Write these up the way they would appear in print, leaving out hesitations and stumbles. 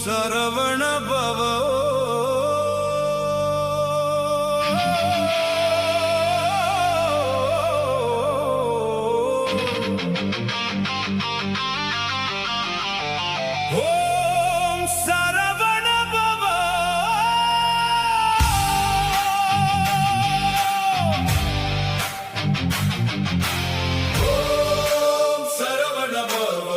சரவண பவ. ஓம் சரவண பவ. ஓம் சரவண பவ.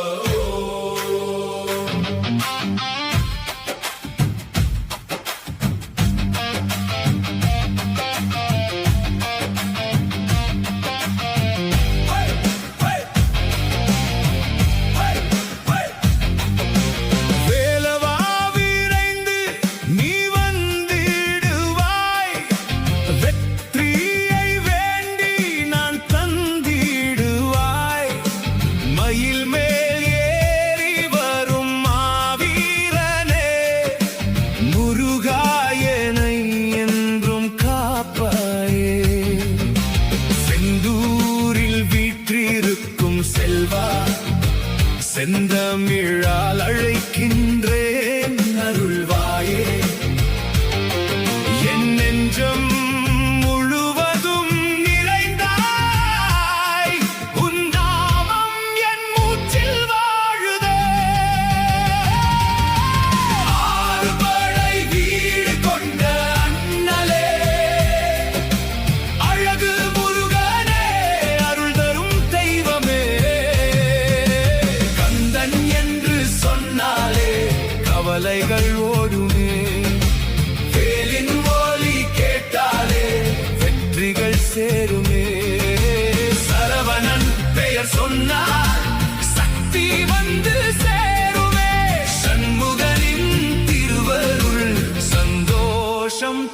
செந்தமிழால் அழைக்கின்றேன் அருள்வாயே. என் நெஞ்சம் முழுவதும் நிறைந்தாய், உன் நாமம் என் மூச்சில் வாழுதே. ஆறுபடை வீடு கொண்ட அண்ணலே, அழகு முருகனே, அருள் தரும் தெய்வமே. கவலைகள் ஓடுமே, வேலின் ஒலி கேட்டாலே வெற்றிகள் சேருமே. சரவணன் பெயர் சொன்னால் சக்தி வந்து சேருமே. சண்முகனின் திருவருள் சந்தோஷம்